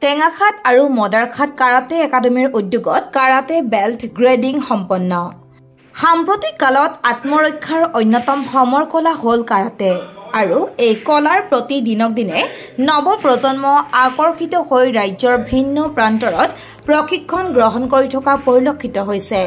টেঙাখাট আৰু মদাৰখাট কাৰাটে একাডেমীৰ উদ্যোগত কাৰাটে বেল্ট গ্ৰেডিং সম্পন্ন। সাম্প্ৰতিক কালত আত্মৰক্ষাৰ অন্যতম সমৰ কলা হ'ল কাৰাটে আৰু এই কলাৰ প্ৰতি দিনক দিনে নৱ প্ৰজন্ম আকৰ্ষিত হৈ ৰাজ্যৰ ভিন্ন প্ৰান্তৰত প্ৰশিক্ষণ গ্ৰহণ কৰি থকা পৰিলক্ষিত হৈছে।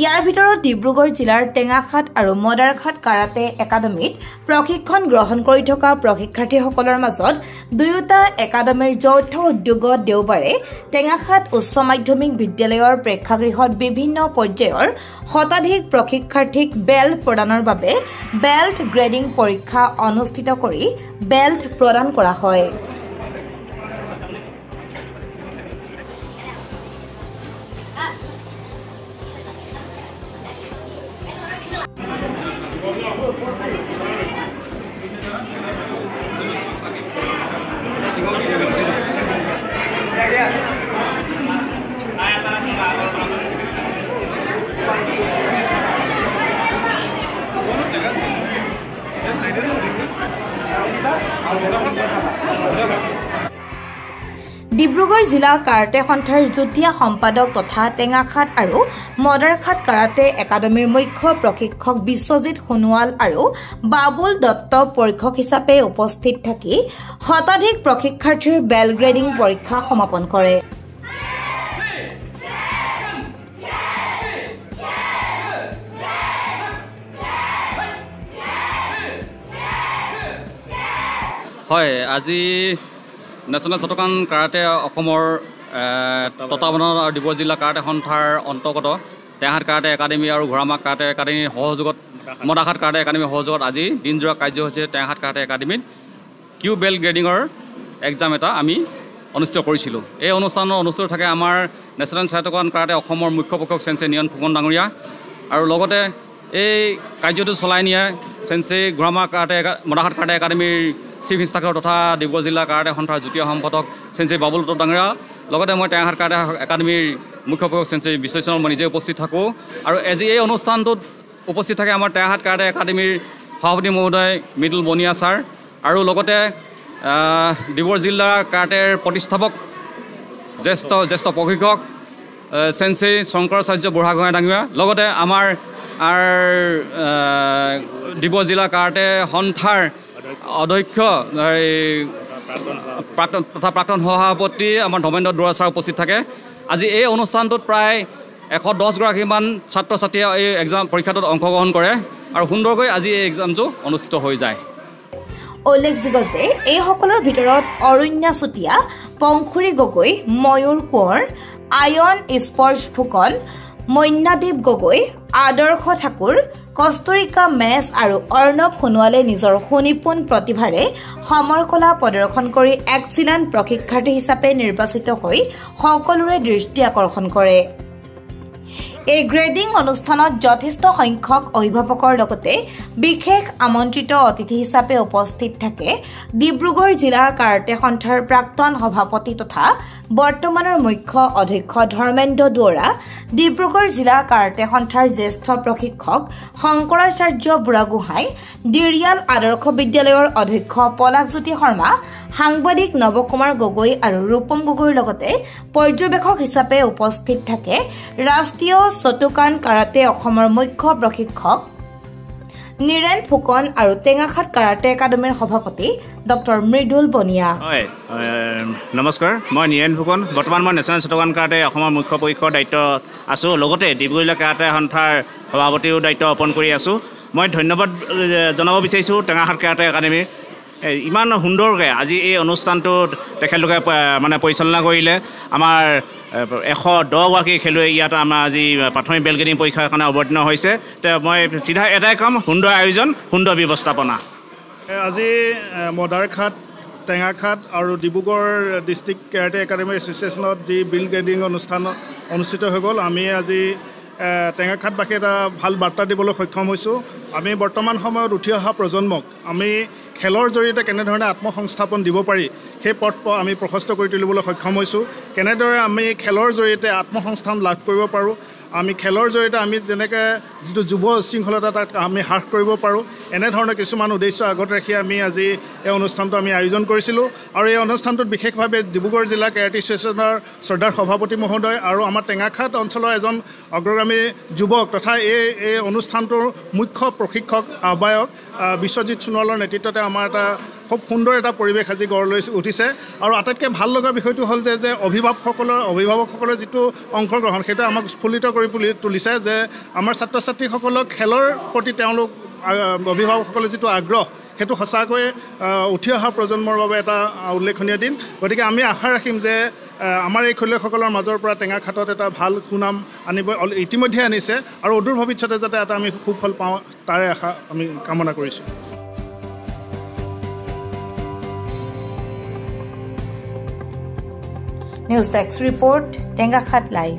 ইয়াৰ ভিতৰত ডিব্ৰুগড় জিলাৰ টেঙাখাট আৰু মদাৰখাট কাৰাটে একাডেমীত প্ৰশিক্ষণ গ্ৰহণ কৰি থকা প্ৰশিক্ষাৰ্থীসকলৰ মাজত দুয়োটা একাডেমীৰ যৌথ উদ্যোগত দেওবাৰে টেঙাখাট উচ্চ মাধ্যমিক বিদ্যালয়ৰ প্ৰেক্ষাগৃহত বিভিন্ন পৰ্যায়ৰ শতাধিক প্ৰশিক্ষাৰ্থীক বেল্ট প্ৰদানৰ বাবে বেল্ট গ্ৰেডিং পৰীক্ষা অনুষ্ঠিত কৰি বেল্ট প্ৰদান কৰা হয়। ডিব্ৰুগড় জিলা কাৰাটে সন্থাৰ যুটীয়া সম্পাদক তথা টেঙাখাট আৰু মদাৰখাট কাৰাটে একাডেমীৰ মুখ্য প্ৰশিক্ষক বিশ্বজিৎ সোণোৱাল আৰু বাবুল দত্ত পৰীক্ষক হিচাপে উপস্থিত থাকি শতাধিক প্ৰশিক্ষাৰ্থীৰ বেল্ট গ্ৰেডিং পৰীক্ষা সমাপন কৰে। হয়, আজি নেশ্যনেল শতকান কাৰাটে অসমৰ তত্বাৱধানত আৰু ডিব্ৰুগড় জিলা কাৰাটে সন্থাৰ অন্তৰ্গত টেঙাখাট কাৰাটে একাডেমী আৰু ঘোঁৰামাক কাৰাটে একাডেমীৰ সহযোগত মদাৰখাট কাৰাটে একাডেমীৰ সহযোগত আজি দিনজোৰা কাৰ্যসূচী টেঙাখাট কাৰাটে একাডেমীত কিউ বেল্ট গ্ৰেডিঙৰ এক্সাম এটা আমি অনুষ্ঠিত কৰিছিলোঁ। এই অনুষ্ঠানত অনুষ্ঠিত থাকে আমাৰ নেশ্যনেল শতকান কাৰাটে অসমৰ মুখ্য প্ৰশিক্ষক চেঞ্চে নিয়ন ফুকন ডাঙৰীয়া আৰু লগতে এই কাৰ্যটো চলাই নিয়া চেঞ্চে ঘোঁৰামাক কাৰাটে মদাৰখাট কাৰাটে একাডেমীৰ চিফ ইনষ্ট্ৰাক্টৰ তথা ডিব্ৰুগড় জিলা কাৰাটে সন্থাৰ যুটীয়া সম্পাদক চেঞ্চে বাবুল দত্ত ডাঙৰীয়া, লগতে মই টেঙাখাট কাৰাটে একাডেমীৰ মুখ্য প্ৰশিক্ষক চেঞ্চে বিশ্বজিৎ মই নিজে উপস্থিত থাকোঁ। আৰু আজি এই অনুষ্ঠানটোত উপস্থিত থাকে আমাৰ টেঙাখাট কাৰাটে একাডেমীৰ সভাপতি মহোদয় মৃদুল বনিয়া ছাৰ আৰু লগতে ডিব্ৰুগড় জিলাৰ কাৰাটেৰ প্ৰতিষ্ঠাপক জ্যেষ্ঠ প্ৰশিক্ষক চেঞ্চে শংকৰাচাৰ্য বুঢ়াগোহাঁই ডাঙৰীয়া, লগতে আমাৰ ডিব্ৰুগড় জিলা কাৰাটে সন্থাৰ অধ্যক্ষ প্ৰাক্তন সভাপতি আমাৰ ধৰ্মেন্দ্ৰ দুৱৰা ছাৰ উপস্থিত থাকে। আজি এই অনুষ্ঠানটোত প্ৰায় 110গৰাকীমান ছাত্ৰ ছাত্ৰীয়ে এই এক্সাম পৰীক্ষাটোত অংশগ্ৰহণ কৰে আৰু সুন্দৰকৈ আজি এই এক্সামটো অনুষ্ঠিত হৈ যায়। উল্লেখযোগ্য যে এইসকলৰ ভিতৰত অৰণ্যা চুতীয়া, পংখুৰী গগৈ, ময়ূৰ কোঁৱৰ, আয়ন স্পৰ্শ ফুকন, মন্যাদীপ গগৈ, আদৰ্শ ঠাকুৰ, কষ্টৰিকা মেছ আৰু অৰ্ণৱ সোণোৱালে নিজৰ সুনিপুণ প্ৰতিভাৰে সমৰ কলা প্ৰদৰ্শন কৰি এক্সিলেণ্ট প্ৰশিক্ষাৰ্থী হিচাপে নিৰ্বাচিত হৈ সকলোৰে দৃষ্টি আকৰ্ষণ কৰে। এই গ্ৰেডিং অনুষ্ঠানত যথেষ্ট সংখ্যক অভিভাৱকৰ লগতে বিশেষ আমন্ত্ৰিত অতিথি হিচাপে উপস্থিত থাকে ডিব্ৰুগড় জিলা কাৰাটে সন্থাৰ প্ৰাক্তন সভাপতি তথা বৰ্তমানৰ মুখ্য অধ্যক্ষ ধৰ্মেন্দ্ৰ দুৱৰা, ডিব্ৰুগড় জিলা কাৰাটে সন্থাৰ জ্যেষ্ঠ প্ৰশিক্ষক শংকৰাচাৰ্য বুঢ়াগোহাঁই, দিৰিয়াল আদৰ্শ বিদ্যালয়ৰ অধ্যক্ষ পলাশজ্যোতি শৰ্মা, সাংবাদিক নৱকুমাৰ গগৈ আৰু ৰূপম গগৈৰ লগতে পৰ্যবেক্ষক হিচাপে উপস্থিত থাকে ৰাষ্ট্ৰীয় শতকান কাৰাটে অসমৰ মুখ্য প্ৰশিক্ষক নিৰেন ফুকন আৰু টেঙাখাট কাৰাটে একাডেমীৰ সভাপতি ডক্টৰ মৃদুল বনিয়া। হয়, নমস্কাৰ, মই নিৰেন ফুকন। বৰ্তমান মই নেশ্যনেল শতকান কাৰাটে অসমৰ মুখ্য প্ৰশিক্ষকৰ দায়িত্ব আছোঁ, লগতে ডিব্ৰুগড় জিলা কাৰাটে সন্থাৰ সভাপতিও দায়িত্ব অৰ্পণ কৰি আছোঁ। মই ধন্যবাদ জনাব বিচাৰিছোঁ টেঙাখাট কাৰাটে একাডেমীৰ ইমান সুন্দৰকৈ আজি এই অনুষ্ঠানটোত তেখেতলোকে পৰিচালনা কৰিলে। আমাৰ 110গৰাকী খেলুৱৈ ইয়াত আমাৰ আজি প্ৰাথমিক বেল্ট গ্ৰেডিং পৰীক্ষাৰ কাৰণে অৱতীৰ্ণ হৈছে। মই চিধা এটাই কাম, সুন্দৰ আয়োজন, সুন্দৰ ব্যৱস্থাপনা। আজি মদাৰখাট, টেঙাখাট আৰু ডিব্ৰুগড় ডিষ্ট্ৰিক্ট কেৰাটে একাডেমী এছ'চিয়েশ্যনত যি বেল্ট গ্ৰেডিং অনুষ্ঠান অনুষ্ঠিত হৈ গ'ল, আমি আজি টেঙাখাটবাসী এটা ভাল বাৰ্তা দিবলৈ সক্ষম হৈছোঁ। আমি বৰ্তমান সময়ত উঠি অহা প্ৰজন্মক আমি খেলৰ জৰিয়তে কেনেধৰণে আত্মসংস্থাপন দিব পাৰি সেই পথ আমি প্ৰশস্ত কৰি তুলিবলৈ সক্ষম হৈছোঁ কেনেদৰে আমি খেলৰ জৰিয়তে আত্মসংস্থান লাভ কৰিব পাৰোঁ আমি খেলৰ জৰিয়তে আমি যেনেকৈ যিটো যুৱ উশৃংখলতা তাক আমি হ্ৰাস কৰিব পাৰোঁ এনেধৰণৰ কিছুমান উদ্দেশ্য আগত ৰাখি আমি আজি এই অনুষ্ঠানটো আমি আয়োজন কৰিছিলোঁ আৰু এই অনুষ্ঠানটোত বিশেষভাৱে ডিব্ৰুগড় জিলা কেৰাটে এছ'চিয়েশ্যনৰ শ্ৰদ্ধাৰ সভাপতি মহোদয় আৰু আমাৰ টেঙাখাট অঞ্চলৰ এজন অগ্ৰগামী যুৱক তথা এই অনুষ্ঠানটোৰ মুখ্য প্ৰশিক্ষক আহ্বায়ক বিশ্বজিৎ সোণোৱালৰ নেতৃত্বতে আমাৰ এটা খুব সুন্দৰ এটা পৰিৱেশ আজি গঢ় লৈ উঠিছে আৰু আটাইতকৈ ভাল লগা বিষয়টো হ'ল যে অভিভাৱকসকলৰ যিটো অংশগ্ৰহণ সেইটো আমাক স্ফুলিত কৰি তুলিছে যে আমাৰ ছাত্ৰ ছাত্ৰীসকলক খেলৰ প্ৰতি তেওঁলোক অভিভাৱকসকলৰ যিটো আগ্ৰহ সেইটো সঁচাকৈ উঠি অহা প্ৰজন্মৰ বাবে এটা উল্লেখনীয় দিন গতিকে আমি আশা ৰাখিম যে আমাৰ এই খেলুৱৈসকলৰ মাজৰ পৰা টেঙাখাটত এটা ভাল সুনাম আনিব ইতিমধ্যে আনিছে আৰু অদূৰ ভৱিষ্যতে যাতে এটা আমি সুফল পাওঁ তাৰে আশা আমি কামনা কৰিছোঁ news desk report Tengakhat live